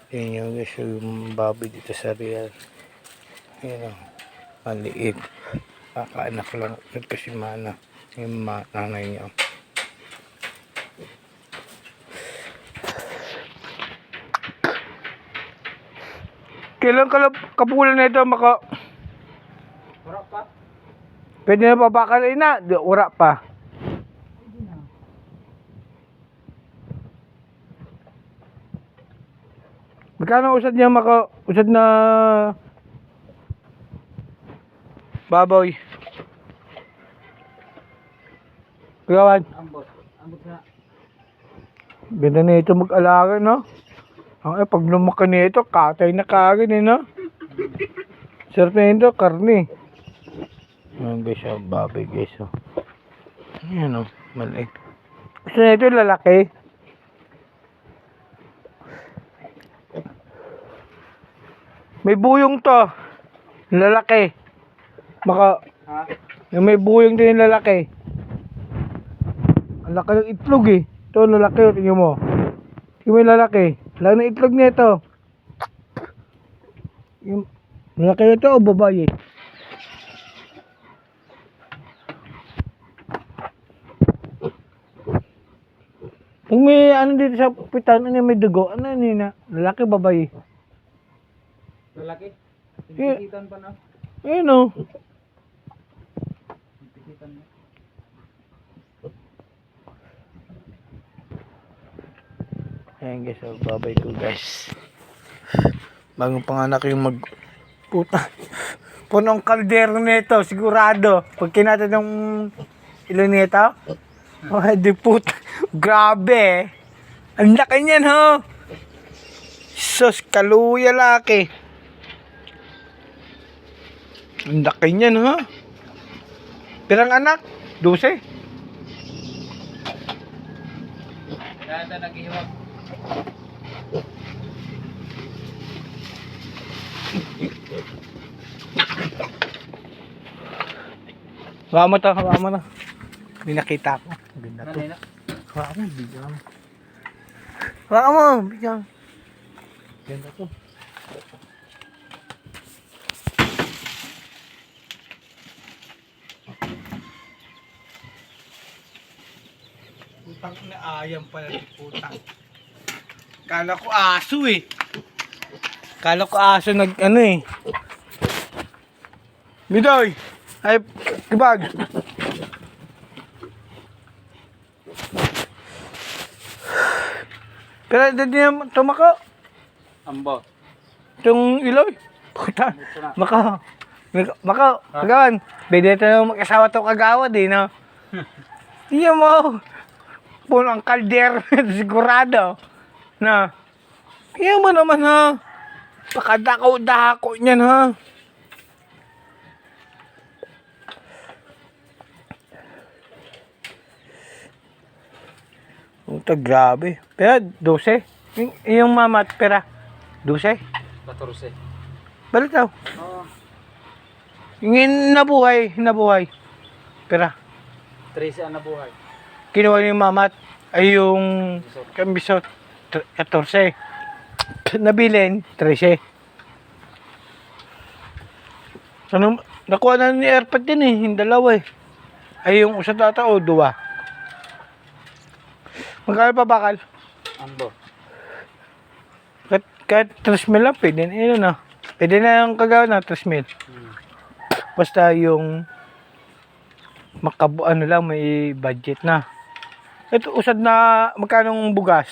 Yan yung guys, yung baboy dito sa Real. Yan o, maliit. Kakaanak lang kasi mana. Yung nanay niya. Kailan kapulan na ito Wala pa. pwede na papakalay na? Wala pa. Magkano usad niya usad na baboy? Gawan. Ambot na. Ganda na ito mag-alaga, no? Pag lumaki na ito, katay na kagad, no? Sarap na ito, karne. Ayan guys, baboy guys, oh. Ayan, oh, maliit. Gusto na ito, lalaki. May buyong to. Lalaki. Baka, yung may buyong din yung lalaki. Ang laki ng itlog eh. Ito, lalaki, oh, tingnan mo. Tingnan mo yung lalaki. Laki ng itlog niya ito. Yung lalaki ito o babae? Kung may ano dito sa pitan, ano may dugo, ano yun na? Lalaki, babae? Lalaki. Yeah. Pikitan pa na. Ayun o. Pikitan na. Ayan guys, babay ko guys. Bagong panganak yung puta. Punong kaldero nito, sigurado. Pag kinata ng ilo nito, oh, di puta. Grabe. Ang laki niyan, ho. Sus, kaluya laki. Ang laki niyan, ha? Pirang anak? 12? Kaya ito nag-iwag. Hawa mo na. May nakita ko. Ganda to. Nanay na. Hawa mo, bigyan mo. Hawa mo, bigyan. Ganda to. Putang na ayam pala ni putang. Kala ko aso eh. Kala ko aso ano eh. Midoy! Ay, kibag! Pero hindi niya tumako. Ambot. Itong iloy. Puta. Maka, kagawan. Pwede ito na mag-asawa to kagawad eh, no? Hindi mo. Puno ang kalder. Sigurado. Na. Kaya mo naman, ha? Pakadako-dako niyan, ha? Puta, grabe. Pero, 12. Yung mamat, pera. 12. 14. Balik daw. Oo. Yung nabuhay. Pera. 13 ang nabuhay. Kinuha niyo yung mamat. Ay yung kambisot. 14. Nabilin. 13. Ano, nakuha na ni Airpad din eh. Yung dalawa eh. Ay yung usa data o 2. Magkano pa bakal? Ambot. Kahit 3 mil lang, pwede na yun, no? Pwede na yung kagawa na 3 mil. Basta yung ano lang, may budget na. Ito, usad na magkanong bugas?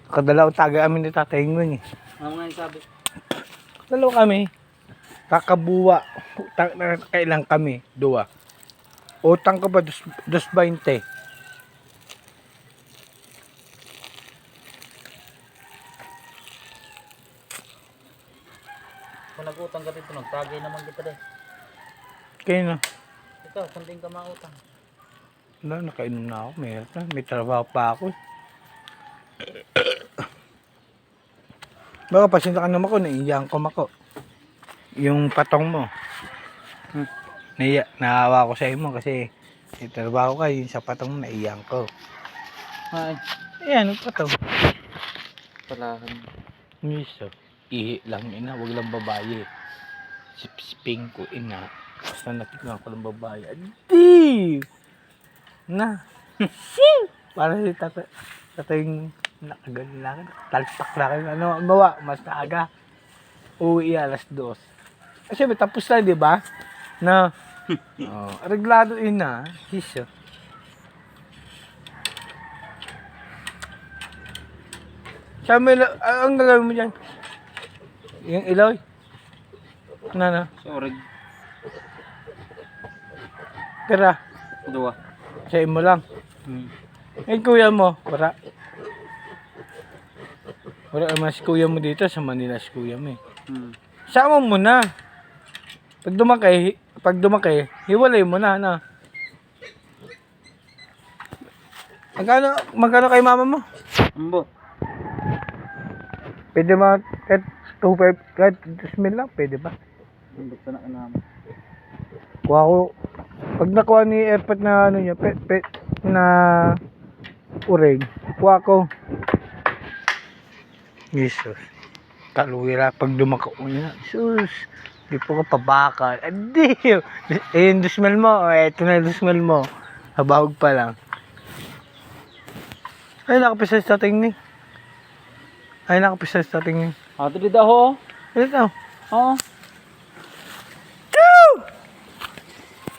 Kadalaw taga amin ni Tatay Ngun eh. Ano nga yung sabi? Dalaw kami. Kakabuwa. Kailang kami. 2. Utang ka ba? 2.20. Kung nag-utang ka dito, nagtagay naman kita rin. Kaya na. Ikaw, sanding ka mautang. Wala, nakainom na ako. May trabaho pa ako. Baka pasinta ka naman ko, naiiyan ko mako. Yung patong mo. Naawa ko sa imo kasi trabaho ka, yung sa patong mo, naiiyan ko. Ay, Ayan, yung patong. palahan. Miso. Ihi lang ina, wag lang babae. Sipsping ko ina. Basta natignan ko lang babae. Adi! Na. Para si tatay nakagaling lang. Talpak na kayo. Ano, mawa, mas naaga. Uwi alas 2. Kasi may tapos na, di ba? Na, reglado ina. Hiso. Sabi, ang gagawin mo dyan? Yung ilaw? Na. Sorry. Tira. Dua. Sa mo lang. Hmm. Eh, kuya mo, wala. Wala naman si kuya mo dito, sa Manila si kuya mo eh. Sama mo na. Pag dumaki, hiwalay mo na, na. Magkano kay mama mo? Ambo. Pwede ba, kahit 2.5, kahit 2,000 lang, pwede ba? Ambot na naman. Kuha ko, pag nakuha ni airpot na ano niya, na uring, kuha ko. Jesus. Kaluwira pag dumako niya. Jesus. Di po ka pabakal. Adi. Eh, yung dusmel mo. Ito na yung dusmel mo. Habahog pa lang. Ay, nakapisa sa tingin. Ay, nakapisa sa tingin. Ato di daw. Ito. Oo.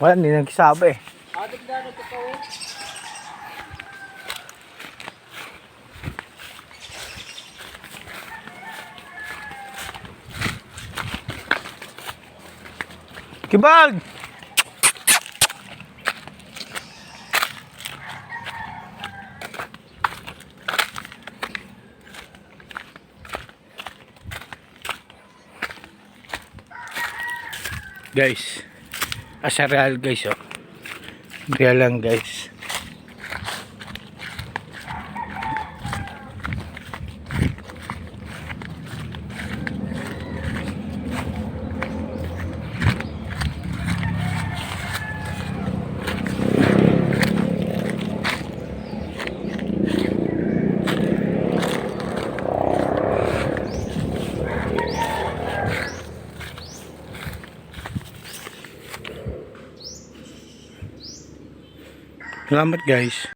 Wala, hindi nagsabi eh. Ato di daw ito. Kibag! Guys, asa real guys oh. Real lang guys. Salamat guys.